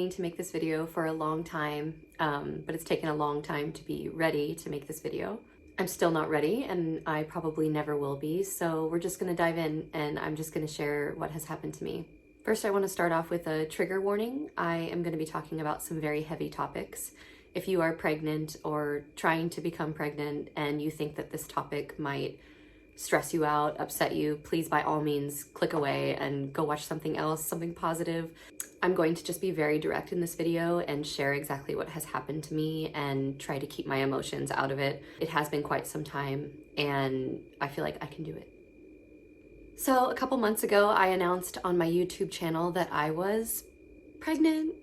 meaning to make this video for a long time, but it's taken a long time to be ready to make this video. I'm still not ready, and I probably never will be, so we're just gonna dive in and I'm just gonna share what has happened to me. First, I want to start off with a trigger warning. I am going to be talking about some very heavy topics. If you are pregnant or trying to become pregnant and you think that this topic might stress you out, upset you, please by all means click away and go watch something else, something positive. I'm going to just be very direct in this video and share exactly what has happened to me and try to keep my emotions out of it. It has been quite some time and I feel like I can do it. So a couple months ago, I announced on my YouTube channel that I was pregnant.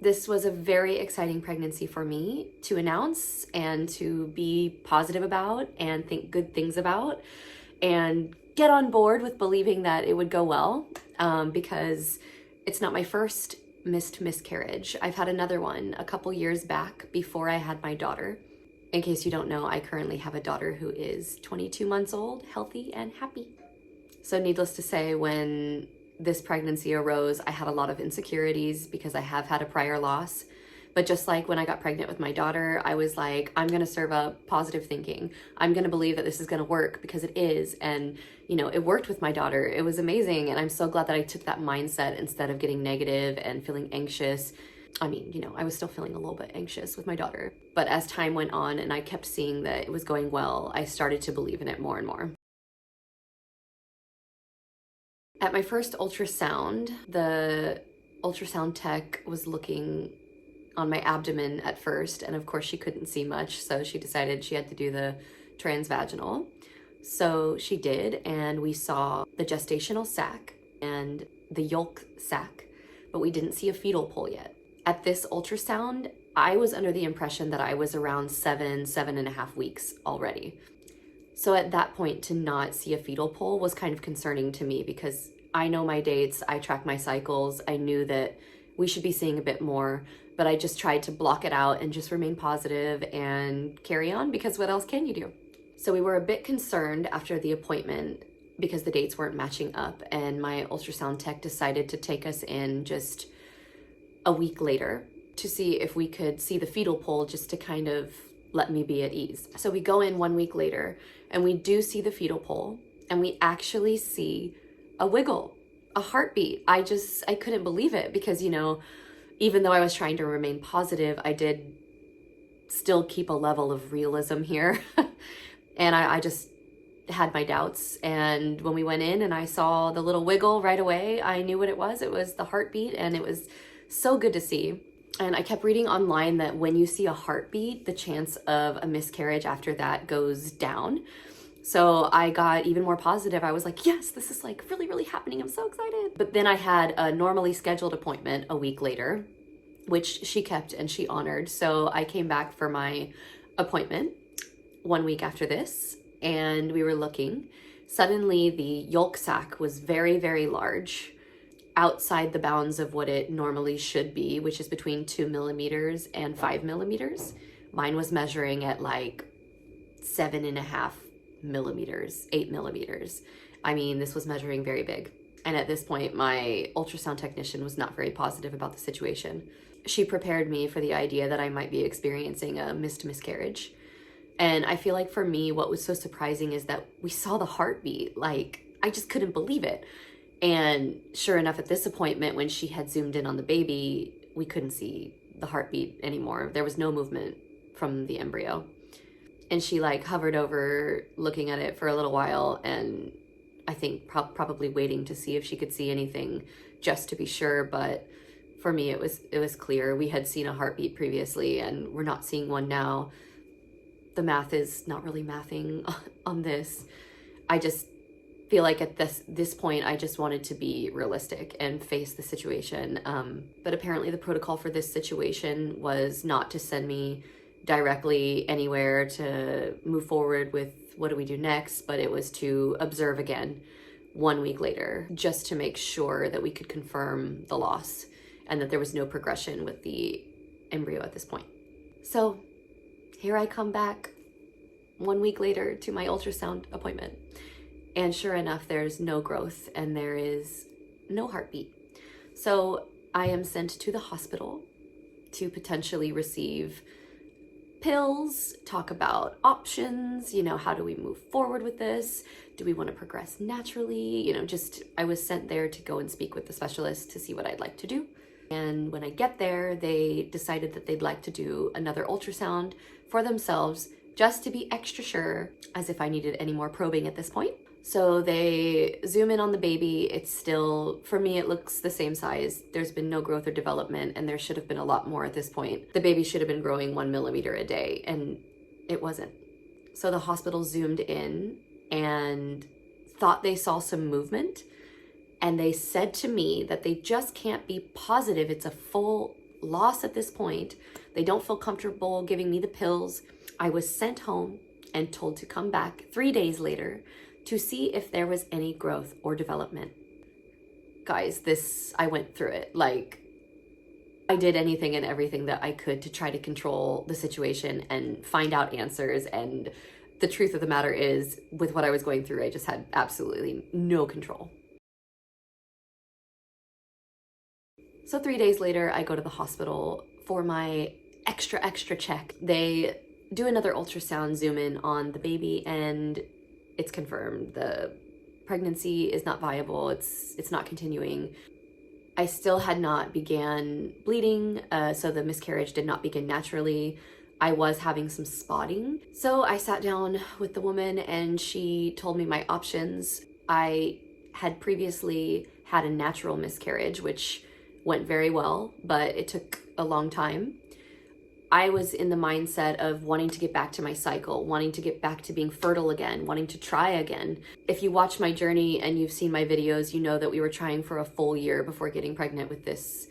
This was a very exciting pregnancy for me to announce and to be positive about and think good things about and get on board with believing that it would go well, because it's not my first miscarriage. I've had another one a couple years back before I had my daughter. In case you don't know, I currently have a daughter who is 22 months old, healthy and happy. So needless to say, when this pregnancy arose, I had a lot of insecurities because I have had a prior loss. But just like when I got pregnant with my daughter, I was like, I'm gonna serve up positive thinking. I'm gonna believe that this is gonna work because it is. And you know, it worked with my daughter. It was amazing. And I'm so glad that I took that mindset instead of getting negative and feeling anxious. I mean, you know, I was still feeling a little bit anxious with my daughter. But as time went on and I kept seeing that it was going well, I started to believe in it more and more. At my first ultrasound, the ultrasound tech was looking on my abdomen at first, and of course she couldn't see much, so she decided she had to do the transvaginal. So she did, and we saw the gestational sac and the yolk sac, but we didn't see a fetal pole yet. At this ultrasound, I was under the impression that I was around 7.5 weeks already. So at that point, to not see a fetal pole was kind of concerning to me because I know my dates, I track my cycles, I knew that we should be seeing a bit more, but I just tried to block it out and just remain positive and carry on because what else can you do? So we were a bit concerned after the appointment because the dates weren't matching up, and my ultrasound tech decided to take us in just a week later to see if we could see the fetal pole just to kind of let me be at ease. So we go in 1 week later and we do see the fetal pole and we actually see a wiggle, a heartbeat. I couldn't believe it because, you know, even though I was trying to remain positive, I did still keep a level of realism here. And I just had my doubts. And when we went in and I saw the little wiggle right away, I knew what it was. It was the heartbeat, and it was so good to see. And I kept reading online that when you see a heartbeat, the chance of a miscarriage after that goes down. So I got even more positive. I was like, yes, this is like really, really happening. I'm so excited. But then I had a normally scheduled appointment a week later, which she kept and she honored. So I came back for my appointment 1 week after this, and we were looking. Suddenly the yolk sac was very, very large, outside the bounds of what it normally should be, which is between 2 millimeters and 5 millimeters. Mine was measuring at like 7.5 millimeters, 8 millimeters. I mean, this was measuring very big. And at this point, my ultrasound technician was not very positive about the situation. She prepared me for the idea that I might be experiencing a miscarriage. And I feel like for me, what was so surprising is that we saw the heartbeat. Like, I just couldn't believe it. And sure enough, at this appointment, when she had zoomed in on the baby, we couldn't see the heartbeat anymore. There was no movement from the embryo. And she like hovered over looking at it for a little while, and I think probably waiting to see if she could see anything just to be sure. But for me, it was clear. We had seen a heartbeat previously and we're not seeing one now. The math is not really mathing on this. I just feel like at this point, I just wanted to be realistic and face the situation. But apparently the protocol for this situation was not to send me directly anywhere to move forward with what do we do next, but it was to observe again 1 week later, just to make sure that we could confirm the loss and that there was no progression with the embryo at this point. So here I come back 1 week later to my ultrasound appointment. And sure enough, there's no growth and there is no heartbeat. So I am sent to the hospital to potentially receive pills, talk about options, how do we move forward with this? Do we want to progress naturally? I was sent there to go and speak with the specialist to see what I'd like to do. And when I get there, they decided that they'd like to do another ultrasound for themselves just to be extra sure, as if I needed any more probing at this point. So they zoom in on the baby. It's still, for me, it looks the same size. There's been no growth or development, and there should have been a lot more at this point. The baby should have been growing 1 millimeter a day, and it wasn't. So the hospital zoomed in and thought they saw some movement, and they said to me that they just can't be positive it's a full loss at this point. They don't feel comfortable giving me the pills. I was sent home and told to come back 3 days later to see if there was any growth or development. Guys, I went through it. I did anything and everything that I could to try to control the situation and find out answers. And the truth of the matter is, with what I was going through, I just had absolutely no control. So 3 days later, I go to the hospital for my extra check. They do another ultrasound zoom in on the baby, and it's confirmed. The pregnancy is not viable. It's not continuing. I still had not began bleeding, so the miscarriage did not begin naturally. I was having some spotting. So I sat down with the woman and she told me my options. I had previously had a natural miscarriage, which went very well, but it took a long time. I was in the mindset of wanting to get back to my cycle, wanting to get back to being fertile again, wanting to try again. If you watch my journey and you've seen my videos, you know that we were trying for a full year before getting pregnant with this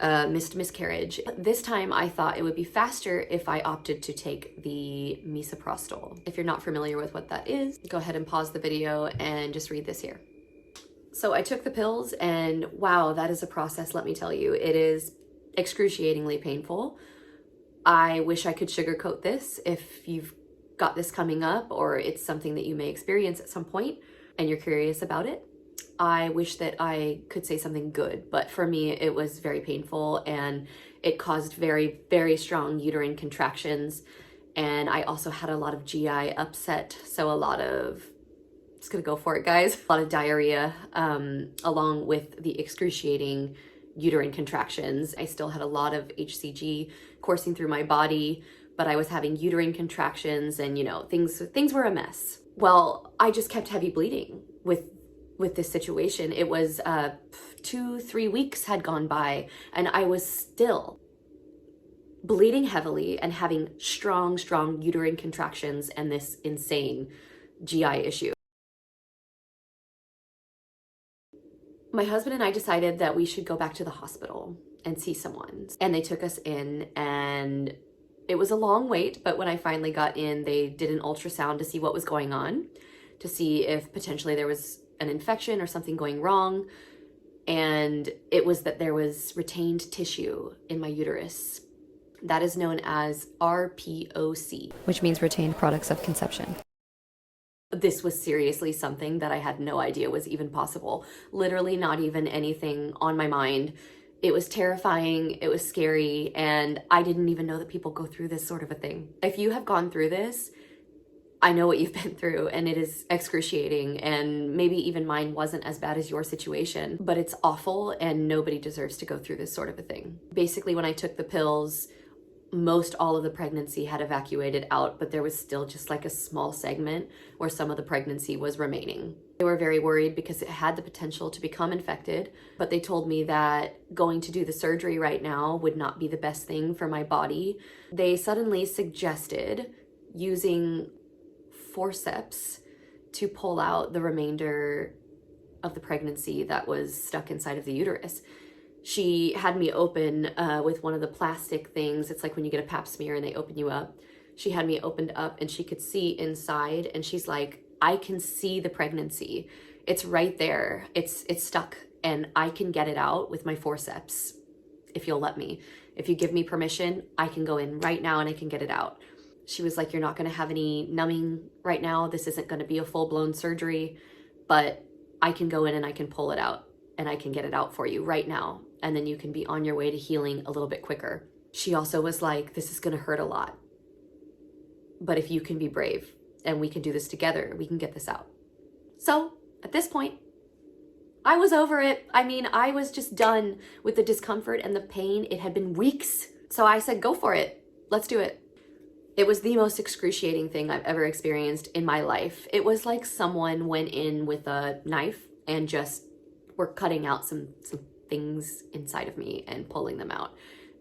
miscarriage. This time I thought it would be faster if I opted to take the misoprostol. If you're not familiar with what that is, go ahead and pause the video and just read this here. So I took the pills, and wow, that is a process, let me tell you. It is excruciatingly painful. I wish I could sugarcoat this. If you've got this coming up, or it's something that you may experience at some point and you're curious about it, I wish that I could say something good, but for me it was very painful, and it caused very, very strong uterine contractions. And I also had a lot of GI upset, so a lot of, just gonna go for it, guys, a lot of diarrhea, along with the excruciating uterine contractions. I still had a lot of HCG coursing through my body, but I was having uterine contractions, and things were a mess. Well, I just kept heavy bleeding with this situation. It was 2-3 weeks had gone by, and I was still bleeding heavily and having strong uterine contractions and this insane GI issue. My husband and I decided that we should go back to the hospital and see someone. And they took us in, and it was a long wait, but when I finally got in, they did an ultrasound to see what was going on, to see if potentially there was an infection or something going wrong. And it was that there was retained tissue in my uterus. That is known as RPOC, which means retained products of conception. This was seriously something that I had no idea was even possible. Literally not even anything on my mind. It was terrifying, it was scary, and I didn't even know that people go through this sort of a thing. If you have gone through this, I know what you've been through, and it is excruciating, and maybe even mine wasn't as bad as your situation, but it's awful, and nobody deserves to go through this sort of a thing. Basically, when I took the pills, most all of the pregnancy had evacuated out, but there was still just like a small segment where some of the pregnancy was remaining. They were very worried because it had the potential to become infected, but they told me that going to do the surgery right now would not be the best thing for my body. They suddenly suggested using forceps to pull out the remainder of the pregnancy that was stuck inside of the uterus. She had me open with one of the plastic things. It's like when you get a pap smear and they open you up. She had me opened up and she could see inside, and she's like, I can see the pregnancy. It's right there. It's stuck, and I can get it out with my forceps if you'll let me. If you give me permission, I can go in right now and I can get it out. She was like, you're not going to have any numbing right now. This isn't going to be a full-blown surgery, but I can go in and I can pull it out and I can get it out for you right now. and then you can be on your way to healing a little bit quicker. She also was like, this is gonna hurt a lot, but if you can be brave and we can do this together, we can get this out. So at this point, I was over it. I mean, I was just done with the discomfort and the pain. It had been weeks. So I said, go for it. Let's do it. It was the most excruciating thing I've ever experienced in my life. It was like someone went in with a knife and just were cutting out some things inside of me and pulling them out.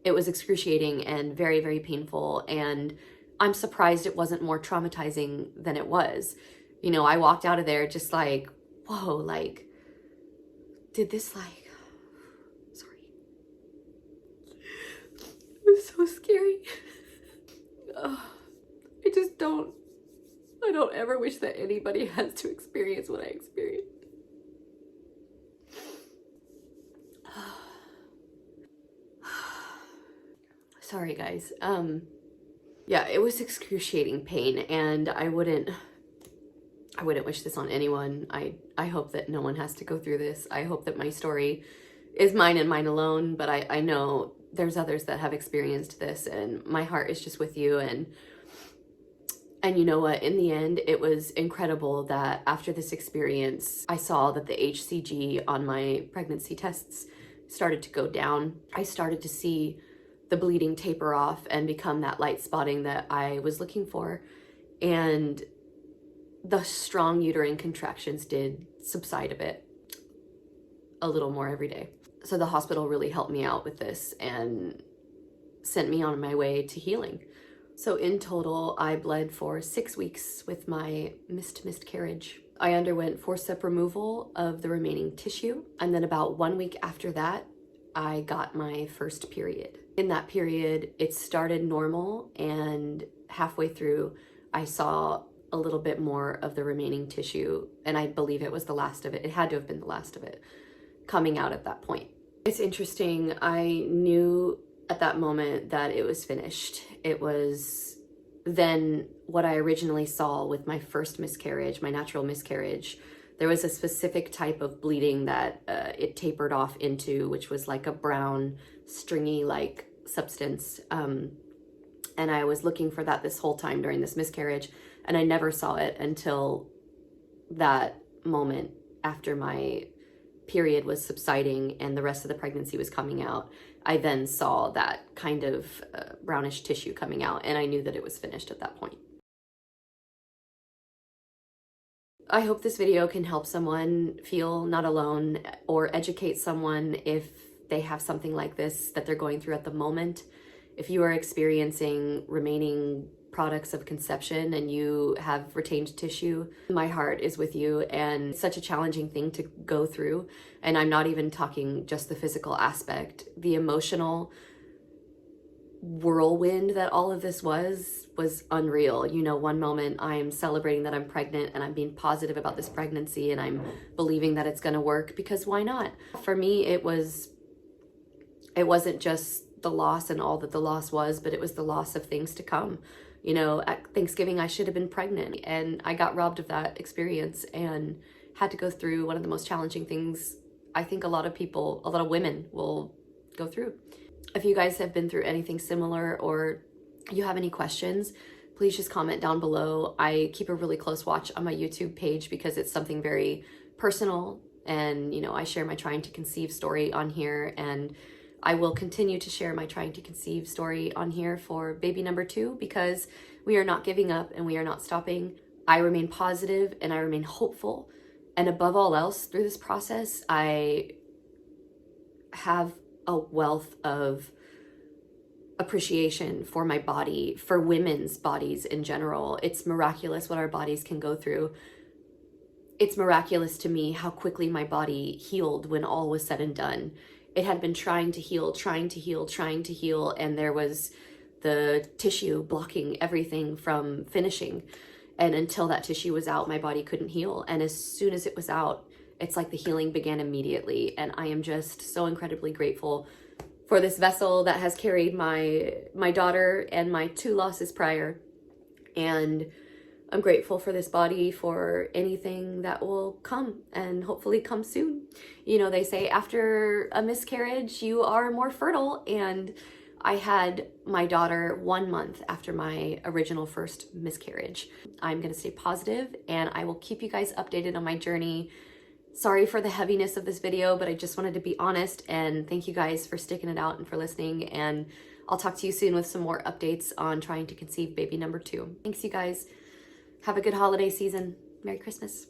It was excruciating and very, very painful. And I'm surprised it wasn't more traumatizing than it was. You know, I walked out of there just like, whoa, like, did this like, sorry. It was so scary. I don't ever wish that anybody has to experience what I experienced. Sorry guys. Yeah, it was excruciating pain, and I wouldn't wish this on anyone. I hope that no one has to go through this. I hope that my story is mine and mine alone, but I know there's others that have experienced this, and my heart is just with you. And you know what, in the end, it was incredible that after this experience, I saw that the HCG on my pregnancy tests started to go down. I started to see the bleeding taper off and become that light spotting that I was looking for. And the strong uterine contractions did subside a bit, a little more every day. So the hospital really helped me out with this and sent me on my way to healing. So in total, I bled for 6 weeks with my miscarriage. I underwent forceps removal of the remaining tissue. And then about 1 week after that, I got my first period. In that period, it started normal, and halfway through, I saw a little bit more of the remaining tissue, and I believe it was the last of it. It had to have been the last of it coming out at that point. It's interesting. I knew at that moment that it was finished. It was then what I originally saw with my first miscarriage, my natural miscarriage. There was a specific type of bleeding that it tapered off into, which was like a brown, stringy like substance. And I was looking for that this whole time during this miscarriage, and I never saw it until that moment after my period was subsiding and the rest of the pregnancy was coming out. I then saw that kind of brownish tissue coming out, and I knew that it was finished at that point. I hope this video can help someone feel not alone, or educate someone if they have something like this that they're going through at the moment. If you are experiencing remaining products of conception and you have retained tissue, my heart is with you, and it's such a challenging thing to go through. And I'm not even talking just the physical aspect. The emotional whirlwind that all of this was unreal. You know, one moment I'm celebrating that I'm pregnant and I'm being positive about this pregnancy and I'm believing that it's going to work, because why not? For me, it wasn't just the loss and all that the loss was, but it was the loss of things to come. You know, at Thanksgiving, I should have been pregnant, and I got robbed of that experience and had to go through one of the most challenging things I think a lot of women will go through. If you guys have been through anything similar, or you have any questions, please just comment down below. I keep a really close watch on my YouTube page because it's something very personal, and you know, I share my trying to conceive story on here, and I will continue to share my trying to conceive story on here for baby number 2, because we are not giving up and we are not stopping. I remain positive and I remain hopeful. And above all else, through this process, I have a wealth of appreciation for my body, for women's bodies in general. It's miraculous what our bodies can go through. It's miraculous to me how quickly my body healed when all was said and done. It had been trying to heal, and there was the tissue blocking everything from finishing. And until that tissue was out, my body couldn't heal. And as soon as it was out, it's like the healing began immediately. And I am just so incredibly grateful for this vessel that has carried my daughter and my 2 losses prior. And I'm grateful for this body, for anything that will come and hopefully come soon. You know, they say after a miscarriage, you are more fertile, and I had my daughter 1 month after my original first miscarriage. I'm gonna stay positive and I will keep you guys updated on my journey. Sorry for the heaviness of this video, but I just wanted to be honest, and thank you guys for sticking it out and for listening, and I'll talk to you soon with some more updates on trying to conceive baby number 2. Thanks, you guys. Have a good holiday season. Merry Christmas.